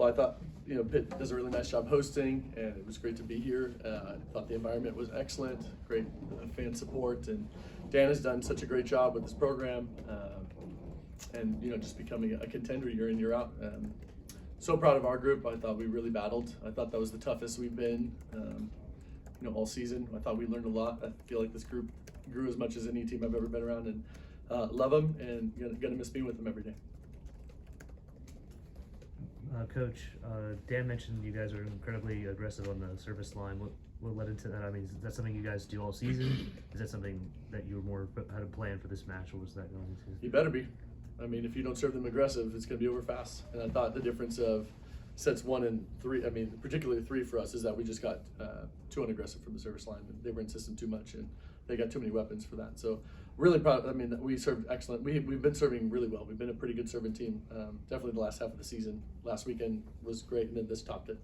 Well, I thought, Pitt does a really nice job hosting, and it was great to be here. I thought the environment was excellent, great fan support, and Dan has done such a great job with this program, and just becoming a contender year in, year out. So proud of our group. I thought we really battled. I thought that was the toughest we've been, all season. I thought we learned a lot. I feel like this group grew as much as any team I've ever been around, and love them, and gonna miss being with them every day. Coach, Dan mentioned you guys are incredibly aggressive on the service line. What led into that? I mean, is that something you guys do all season? Is that something that you were more had a plan for this match, or was that going into? You better be. I mean, if you don't serve them aggressive, it's going to be over fast. And I thought the difference of sets 1 and 3, I mean, particularly 3 for us, is that we just got too unaggressive from the service line. They were insisting too much, and they got too many weapons for that. So really proud. I mean, we served excellent. We've been serving really well. We've been a pretty good serving team. Definitely the last half of the season. Last weekend was great, and then this topped it.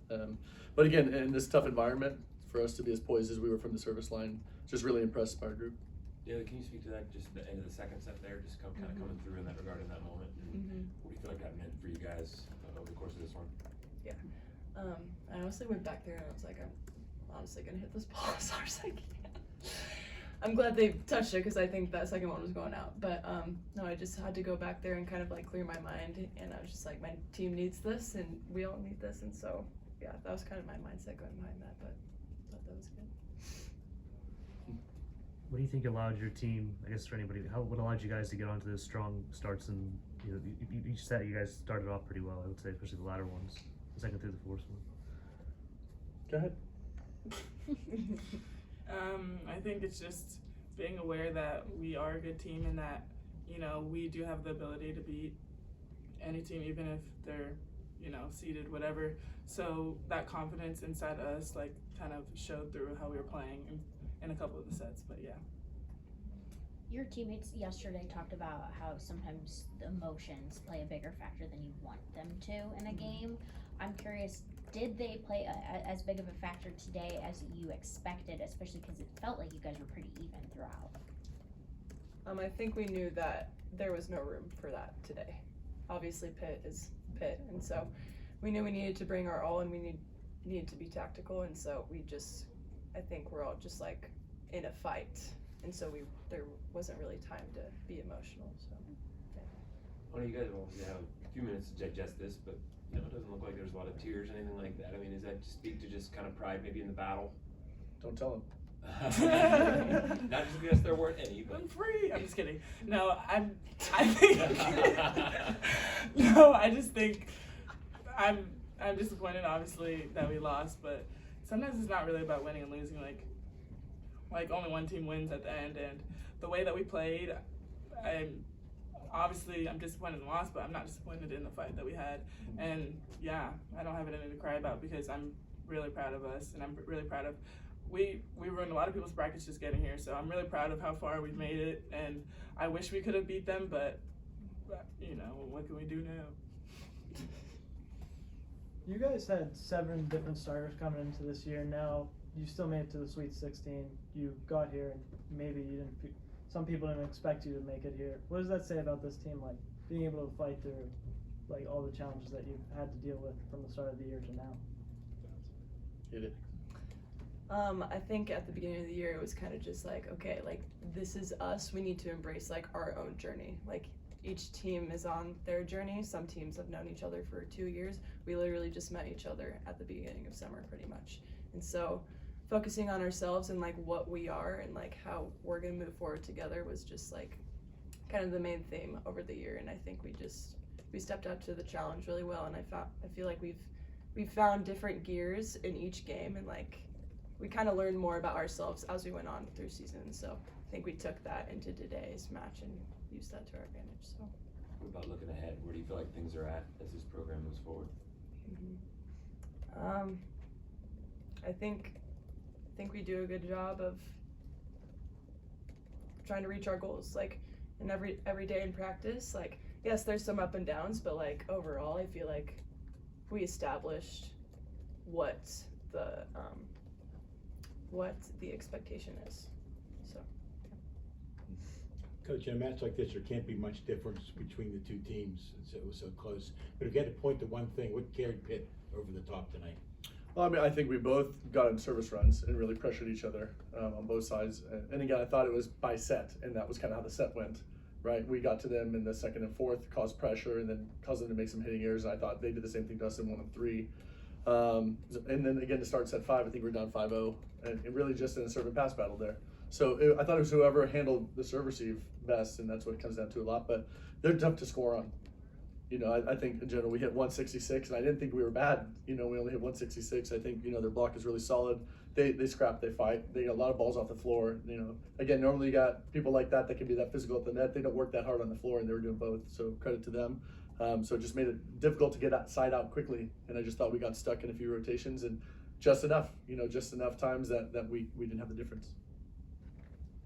But again, in this tough environment, for us to be as poised as we were from the service line, just really impressed by our group. Yeah, can you speak to that, just the end of the second set there, just kind of coming through in that regard in that moment? What do you feel like that meant for you guys over the course of this one? Yeah. I honestly went back there and I was like, I'm honestly going to hit this ball as hard as I can. I'm glad they touched it because I think that second one was going out. But no, I just had to go back there and kind of like clear my mind. And I was just like, my team needs this and we all need this. And so, yeah, that was kind of my mindset going behind that. But I thought that was good. What do you think allowed your team, I guess for anybody, what allowed you guys to get onto those strong starts? And each set you guys started off pretty well, I would say, especially the latter ones, the second through the fourth one. Go ahead. I think it's just being aware that we are a good team and that, we do have the ability to beat any team, even if they're, seeded, whatever. So that confidence inside us, kind of showed through how we were playing in a couple of the sets, but yeah. Your teammates yesterday talked about how sometimes the emotions play a bigger factor than you want them to in a game. I'm curious, did they play as big of a factor today as you expected, especially because it felt like you guys were pretty even throughout? I think we knew that there was no room for that today. Obviously Pitt is Pitt, and so we knew we needed to bring our all and we needed to be tactical, and so I think we're all just like in a fight, and so there wasn't really time to be emotional. So yeah. I know you guys will have a few minutes to digest this, but it doesn't look like there's a lot of tears, anything like that. I mean, does that speak to just kind of pride maybe in the battle? Don't tell them. Not just because there weren't any, but I'm free. I'm just kidding. No, I think no, I just think I'm disappointed obviously that we lost, but sometimes it's not really about winning and losing. Like only one team wins at the end, and the way that we played, I'm disappointed in the loss, but I'm not disappointed in the fight that we had. And yeah, I don't have anything to cry about because I'm really proud of us, and I'm really proud of. We ruined a lot of people's practice just getting here, so I'm really proud of how far we've made it, and I wish we could have beat them, but what can we do now? You guys had 7 different starters coming into this year. Now you still made it to the Sweet 16. You got here, and maybe you didn't. Some people didn't expect you to make it here. What does that say about this team? Like being able to fight through, all the challenges that you've had to deal with from the start of the year to now. Hit it. I think at the beginning of the year it was kind of just like, okay, this is us. We need to embrace our own journey. Each team is on their journey. Some teams have known each other for 2 years. We literally just met each other at the beginning of summer pretty much. And so focusing on ourselves and what we are and how we're gonna move forward together was just kind of the main theme over the year. And I think we stepped up to the challenge really well. And I feel like we've found different gears in each game, and we kind of learned more about ourselves as we went on through season. So I think we took that into today's match and used that to our advantage. So what about looking ahead? Where do you feel like things are at as this program moves forward? I think we do a good job of trying to reach our goals. In every day in practice, yes, there's some up and downs, but overall, I feel like we established what the expectation is. So Coach, in a match like this, there can't be much difference between the two teams. It was so close. But if you had to point to one thing, what carried Pitt over the top tonight? Well, I mean, I think we both got in service runs and really pressured each other on both sides. And again, I thought it was by set, and that was kind of how the set went, right? We got to them in the second and fourth, caused pressure, and then caused them to make some hitting errors. And I thought they did the same thing to us in 1 and 3. And then again, to start set 5, I think we're down 5-0, and really just in a serve and pass battle there. So I thought it was whoever handled the serve receive best, and that's what it comes down to a lot. But they're tough to score on. You know, I think in general we hit 166, and I didn't think we were bad. You know, we only hit 166. I think, you know, their block is really solid. They scrap, they fight. They get a lot of balls off the floor. You know, again, normally you got people like that can be that physical at the net. They don't work that hard on the floor, and they were doing both. So credit to them. So it just made it difficult to get that side out quickly, and I just thought we got stuck in a few rotations and just enough. You know, just enough times that we didn't have the difference.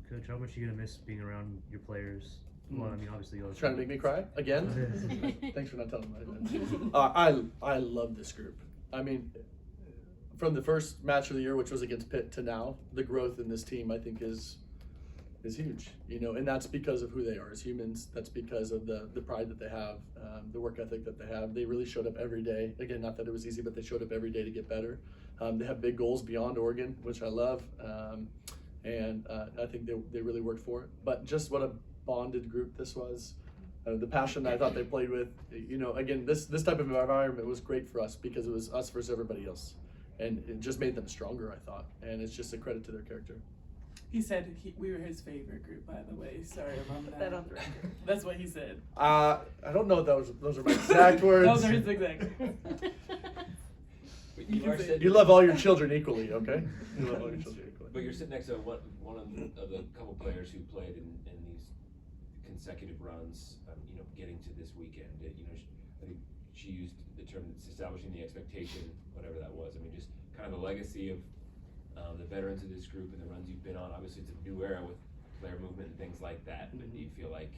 Coach, how much are you gonna miss being around your players? Well, I mean, obviously you'll Trying to make me cry again? Thanks for not telling me. I love this group. I mean, from the first match of the year, which was against Pitt, to now, the growth in this team I think is huge. You know, and that's because of who they are as humans. That's because of the pride that they have, the work ethic that they have. They really showed up every day. Again, not that it was easy, but they showed up every day to get better. They have big goals beyond Oregon, which I love. And I think they really worked for it. But just what a bonded group this was. The passion that I thought they played with, you know, again, this type of environment was great for us because it was us versus everybody else. And it just made them stronger, I thought. And it's just a credit to their character. He said we were his favorite group, by the way. Sorry about Put that. that on the record. That's what he said. I don't know if those are my exact words. Those are his exact words. But You you can are say- sitting, You love all your children equally, okay? You love all your children equally. but you're sitting next to one of the couple players who played in these consecutive runs. You know, getting to this weekend. You know, I think she used the term establishing the expectation, whatever that was. I mean, just kind of the legacy of the veterans of this group and the runs you've been on. Obviously, it's a new era with player movement and things like that. But do you feel like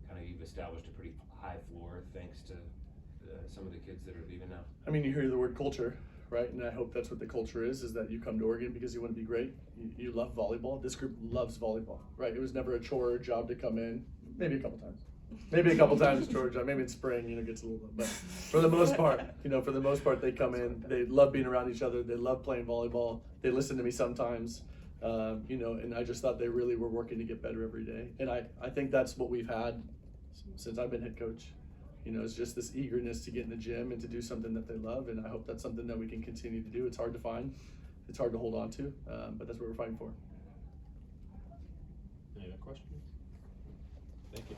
kind of you've established a pretty high floor thanks to some of the kids that are leaving now? I mean, you hear the word culture, right? And I hope that's what the culture is that you come to Oregon because you want to be great. You love volleyball. This group loves volleyball, right? It was never a chore or job to come in. Maybe a couple times. Maybe a couple times, George. Maybe in spring, you know, gets a little bit. But for the most part, they come in. They love being around each other. They love playing volleyball. They listen to me sometimes, you know, and I just thought they really were working to get better every day. And I think that's what we've had since I've been head coach. You know, it's just this eagerness to get in the gym and to do something that they love. And I hope that's something that we can continue to do. It's hard to find. It's hard to hold on to, but that's what we're fighting for. Any other questions? Thank you.